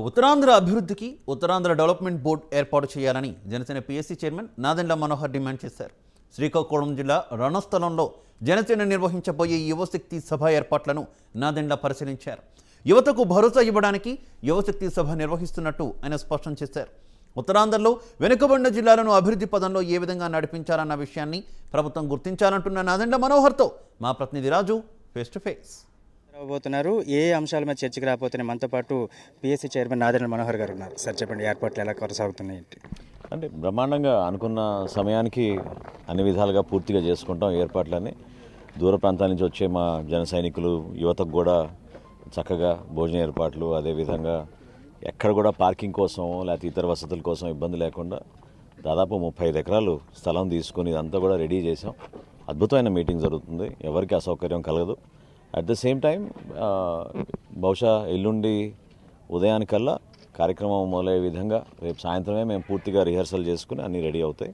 ఉత్తరాంధ్ర అభివృద్ధికి Uttarandhra development board ఏర్పాటు చేయాలని Janasena PSC chairman Nadendla Manohar demand చేశారు. శ్రీకాకుళం జిల్లా రణస్థలంలో జనసేన నిర్వహించబోయే యువశక్తి సభ ఏర్పాట్లను నాదెండ్ల పరిశీలించారు. యువతకు భరోసా ఇవ్వడానికి యువశక్తి సభ నిర్వహిస్తున్నట్టు ఆయన స్పష్టం చేశారు. ఉత్తరాంధ్రలో వెనుకబడిన జిల్లాలను అభివృద్ధి పదంలో ఏ విధంగా నడిపించాలన్న విషయాన్ని ప్రభుత్వం గుర్తించాలంటున్న నాదెండ్ల మనోహర్తో మా ప్రతినిధి రాజు ఫేస్ టు ఫేస్ రాబోతున్నారు. ఏ అంశాల మీద చర్చకు రాబోతున్నాయి? మనతో పాటు పీఎస్సీ చైర్మన్ నాదెండ్ల మనోహర్ గారు ఉన్నారు. సార్ చెప్పండి, ఏర్పాట్లు ఎలా కొనసాగుతున్నాయి? అంటే బ్రహ్మాండంగా అనుకున్న సమయానికి అన్ని విధాలుగా పూర్తిగా చేసుకుంటాం ఏర్పాట్లని. దూర ప్రాంతాల నుంచి వచ్చే మా జన సైనికులు యువతకు కూడా చక్కగా భోజన ఏర్పాట్లు, అదేవిధంగా ఎక్కడ కూడా పార్కింగ్ కోసం లేకపోతే ఇతర వసతుల కోసం ఇబ్బంది లేకుండా దాదాపు 35 ఎకరాలు స్థలం తీసుకొని ఇదంతా కూడా రెడీ చేసాం. అద్భుతమైన మీటింగ్ జరుగుతుంది, ఎవరికి అసౌకర్యం కలగదు. అట్ ద సేమ్ టైం బహుశా ఎల్లుండి ఉదయానికల్లా కార్యక్రమం మొదలయ్యే విధంగా రేపు సాయంత్రమే మేము పూర్తిగా రిహర్సల్ చేసుకుని అన్నీ రెడీ అవుతాయి.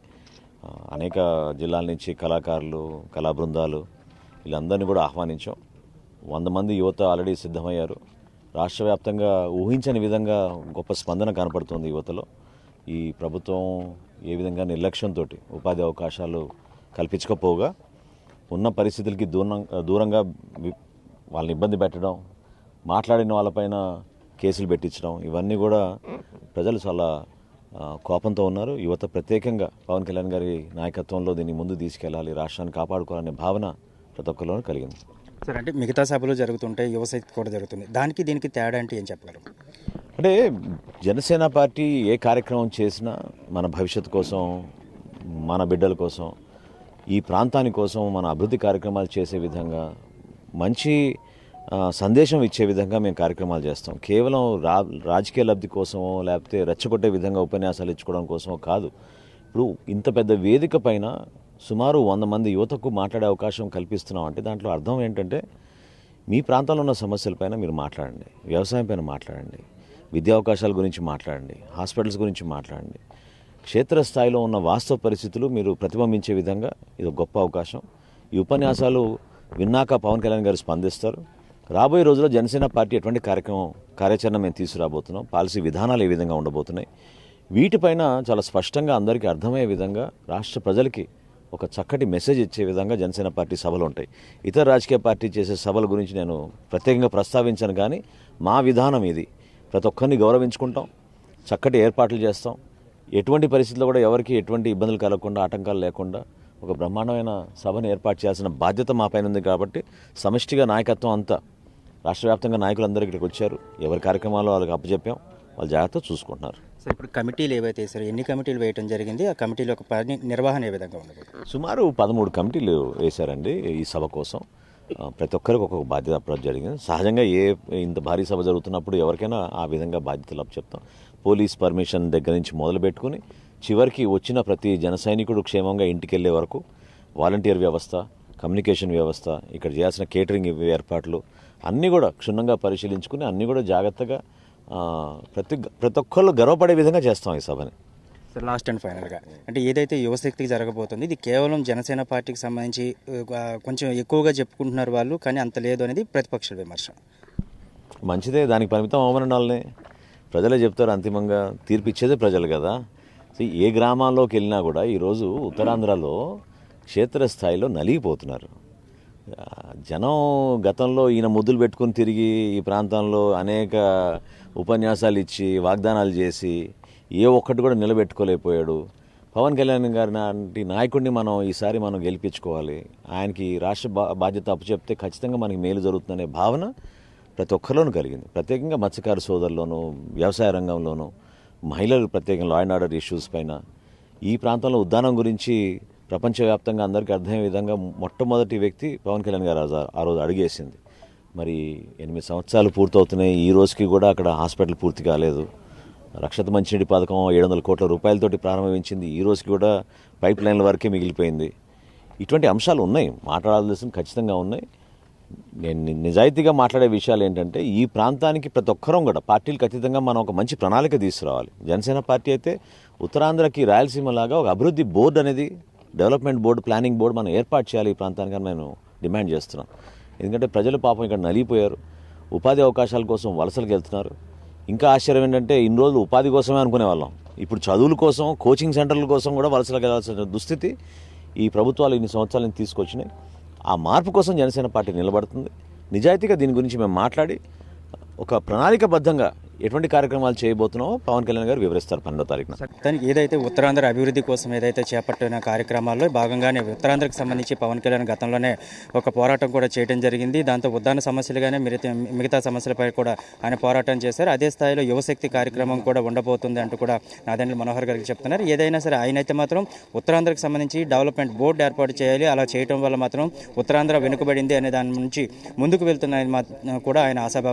అనేక జిల్లాల నుంచి కళాకారులు, కళా బృందాలు వీళ్ళందరినీ కూడా ఆహ్వానించాం. 100 మంది యువత ఆల్రెడీ సిద్ధమయ్యారు. రాష్ట్ర వ్యాప్తంగా ఊహించని విధంగా గొప్ప స్పందన కనపడుతుంది యువతలో. ఈ ప్రభుత్వం ఏ విధంగా నిర్లక్ష్యంతో ఉపాధి అవకాశాలు కల్పించకపోగా ఉన్న పరిస్థితులకి దూరంగా వాళ్ళని ఇబ్బంది పెట్టడం, మాట్లాడిన వాళ్ళపైన కేసులు పెట్టించడం, ఇవన్నీ కూడా ప్రజలు చాలా కోపంతో ఉన్నారు. యువత ప్రత్యేకంగా పవన్ కళ్యాణ్ గారి నాయకత్వంలో దీన్ని ముందు తీసుకెళ్లాలి, రాష్ట్రాన్ని కాపాడుకోవాలనే భావన ప్రతి ఒక్కరిలోనూ కలిగింది. సార్, అంటే మిగతా సభలు జరుగుతుంటాయి, యువశక్తి కూడా జరుగుతుంది, దానికి దీనికి తేడా అంటే ఏం చెప్పగలరు? అంటే జనసేన పార్టీ ఏ కార్యక్రమం చేసినా మన భవిష్యత్తు కోసం, మన బిడ్డల కోసం, ఈ ప్రాంతాని కోసం మన అభివృద్ధి కార్యక్రమాలు చేసే విధంగా, మంచి సందేశం ఇచ్చే విధంగా మేము కార్యక్రమాలు చేస్తాం. కేవలం రాజకీయ లబ్ధి కోసమో లేకపోతే రెచ్చగొట్టే విధంగా ఉపన్యాసాలు ఇచ్చుకోవడం కోసమో కాదు. ఇప్పుడు ఇంత పెద్ద వేదిక పైన సుమారు 100 మంది యువతకు మాట్లాడే అవకాశం కల్పిస్తున్నాం అంటే దాంట్లో అర్థం ఏంటంటే, మీ ప్రాంతంలో ఉన్న సమస్యలపైన మీరు మాట్లాడండి, వ్యవసాయం పైన మాట్లాడండి, విద్యా అవకాశాల గురించి మాట్లాడండి, హాస్పిటల్స్ గురించి మాట్లాడండి. క్షేత్రస్థాయిలో ఉన్న వాస్తవ పరిస్థితులు మీరు ప్రతిబింబించే విధంగా ఇది గొప్ప అవకాశం. ఈ ఉపన్యాసాలు విన్నాక పవన్ కళ్యాణ్ గారు స్పందిస్తారు. రాబోయే రోజుల్లో జనసేన పార్టీ ఎటువంటి కార్యాచరణ మేము తీసుకురాబోతున్నాం, పాలసీ విధానాలు ఏ విధంగా ఉండబోతున్నాయి, వీటిపైన చాలా స్పష్టంగా అందరికీ అర్థమయ్యే విధంగా రాష్ట్ర ప్రజలకి ఒక చక్కటి మెసేజ్ ఇచ్చే విధంగా జనసేన పార్టీ సభలు ఉంటాయి. ఇతర రాజకీయ పార్టీ చేసే సభల గురించి నేను ప్రత్యేకంగా ప్రస్తావించను, కానీ మా విధానం ఇది. ప్రతి ఒక్కరిని గౌరవించుకుంటాం, చక్కటి ఏర్పాట్లు చేస్తాం. ఎటువంటి పరిస్థితుల్లో కూడా ఎవరికి ఎటువంటి ఇబ్బందులు కలగకుండా, ఆటంకాలు లేకుండా ఒక బ్రహ్మాండమైన సభను ఏర్పాటు చేయాల్సిన బాధ్యత మా పైన ఉంది. కాబట్టి సమిష్టిగా నాయకత్వం అంతా రాష్ట్ర వ్యాప్తంగా నాయకులందరూ ఇక్కడికి వచ్చారు. ఎవరి కార్యక్రమాలు వాళ్ళకి అప్పచెప్పాం, వాళ్ళు జాగ్రత్తగా చూసుకుంటున్నారు. సో ఇప్పుడు కమిటీలు ఏవైతే సార్, ఎన్ని కమిటీలు వేయడం జరిగింది? ఆ కమిటీలో ఒక పని నిర్వహణ ఏ విధంగా ఉంది? సుమారు 13 కమిటీలు వేశారండి ఈ సభ కోసం. ప్రతి ఒక్కరికి ఒక్కొక్క బాధ్యత అప్పడం జరిగింది. సహజంగా ఇంత భారీ సభ జరుగుతున్నప్పుడు ఎవరికైనా ఆ విధంగా బాధ్యతలు అప్పచెప్తాం. పోలీస్ పర్మిషన్ దగ్గర నుంచి మొదలు పెట్టుకుని చివరికి వచ్చిన ప్రతి జన సైనికుడు క్షేమంగా ఇంటికి వెళ్ళే వరకు వాలంటీర్ వ్యవస్థ, కమ్యూనికేషన్ వ్యవస్థ, ఇక్కడ చేయాల్సిన కేటరింగ్ ఏర్పాట్లు అన్నీ కూడా క్షుణ్ణంగా పరిశీలించుకుని అన్నీ కూడా జాగ్రత్తగా ప్రతి ఒక్కళ్ళు గర్వపడే విధంగా చేస్తాం ఈ సభని. సార్, లాస్ట్ అండ్ ఫైనల్గా అంటే ఏదైతే యువశక్తికి జరగబోతుంది, ఇది కేవలం జనసేన పార్టీకి సంబంధించి కొంచెం ఎక్కువగా చెప్పుకుంటున్నారు వాళ్ళు, కానీ అంత లేదు అనేది ప్రతిపక్ష విమర్శ. మంచిదే, దానికి పరిమితం అవ్వమని వాళ్ళని ప్రజలే చెప్తారు. అంతిమంగా తీర్పు ఇచ్చేదే ప్రజలు కదా. ఏ గ్రామాల్లోకి వెళ్ళినా కూడా ఈరోజు ఉత్తరాంధ్రలో క్షేత్రస్థాయిలో నలిగిపోతున్నారు జనం. గతంలో ఈయన ముద్దులు పెట్టుకుని తిరిగి ఈ ప్రాంతంలో అనేక ఉపన్యాసాలు ఇచ్చి వాగ్దానాలు చేసి ఏ ఒక్కటి కూడా నిలబెట్టుకోలేకపోయాడు. పవన్ కళ్యాణ్ గారి లాంటి నాయకుడిని ఈసారి మనం గెలిపించుకోవాలి, ఆయనకి రాష్ట్ర బాధ్యత అప్పచెప్తే ఖచ్చితంగా మనకి మేలు జరుగుతుందనే భావన ప్రతి ఒక్కరిలోనూ కలిగింది. ప్రత్యేకంగా మత్స్యకారు సోదరుల్లోనూ, వ్యవసాయ రంగంలోనూ, మహిళలు ప్రత్యేకంగా లా అండ్ ఆర్డర్ ఇష్యూస్ పైన, ఈ ప్రాంతంలో ఉద్దానం గురించి ప్రపంచవ్యాప్తంగా అందరికీ అర్థమయ్యే విధంగా మొట్టమొదటి వ్యక్తి పవన్ కళ్యాణ్ గారు ఆ రోజు అడిగేసింది. మరి 8 సంవత్సరాలు పూర్తవుతున్నాయి, ఈ రోజుకి కూడా అక్కడ హాస్పిటల్ పూర్తి కాలేదు. రక్షిత మంచినీటి పథకం 700 కోట్ల రూపాయలతోటి ప్రారంభించింది, ఈ రోజుకి కూడా పైప్ లైన్ల వరకే మిగిలిపోయింది. ఇటువంటి అంశాలు ఉన్నాయి, మాట్లాడాల్సిన ఖచ్చితంగా ఉన్నాయి. నేను నిజాయితీగా మాట్లాడే విషయాలు ఏంటంటే, ఈ ప్రాంతానికి ప్రతి ఒక్కరం కూడా పార్టీలకు అతీతంగా మనం ఒక మంచి ప్రణాళిక తీసుకురావాలి. జనసేన పార్టీ అయితే ఉత్తరాంధ్రకి రాయలసీమ లాగా ఒక అభివృద్ధి బోర్డు అనేది, డెవలప్మెంట్ బోర్డు, ప్లానింగ్ బోర్డు మనం ఏర్పాటు చేయాలి ఈ ప్రాంతానికి అని నేను డిమాండ్ చేస్తున్నాను. ఎందుకంటే ప్రజలు పాపం ఇక్కడ నలిగిపోయారు, ఉపాధి అవకాశాల కోసం వలసలకు వెళ్తున్నారు. ఇంకా ఆశ్చర్యం ఏంటంటే ఇన్ని రోజులు ఉపాధి కోసమే అనుకునే వాళ్ళం, ఇప్పుడు చదువుల కోసం కోచింగ్ సెంటర్ల కోసం కూడా వలసలకు వెళ్ళాల్సిన దుస్థితి ఈ ప్రభుత్వాలు ఇన్ని సంవత్సరాలను తీసుకొచ్చినాయి. ఆ మార్పు కోసం జనసేన పార్టీ నిలబడుతుంది. నిజాయితీగా దీని గురించి మేము మాట్లాడి ఒక ప్రణాళికబద్ధంగా ఎటువంటి కార్యక్రమాలు చేయబోతున్నామో పవన్ కళ్యాణ్ గారు వివరిస్తారు 12వ తారీఖున. దానికి ఏదైతే ఉత్తరాంధ్ర అభివృద్ధి కోసం ఏదైతే చేపట్టిన కార్యక్రమాల్లో భాగంగానే ఉత్తరాంధ్రకు సంబంధించి పవన్ కళ్యాణ్ గతంలోనే ఒక పోరాటం కూడా చేయడం జరిగింది. దాంతో ఉద్దాన సమస్యలుగానే మిగతా సమస్యలపై కూడా ఆయన పోరాటం చేశారు. అదే స్థాయిలో యువశక్తి కార్యక్రమం కూడా ఉండబోతుంది అంటూ కూడా నాదెండ్ల మనోహర్ గారికి చెప్తున్నారు. ఏదైనా సరే ఆయనైతే మాత్రం ఉత్తరాంధ్రకు సంబంధించి డెవలప్మెంట్ బోర్డు ఏర్పాటు చేయాలి, అలా చేయడం వల్ల మాత్రం ఉత్తరాంధ్ర వెనుకబడింది అనే దాని నుంచి ముందుకు వెళ్తున్న కూడా ఆయన ఆశాభావం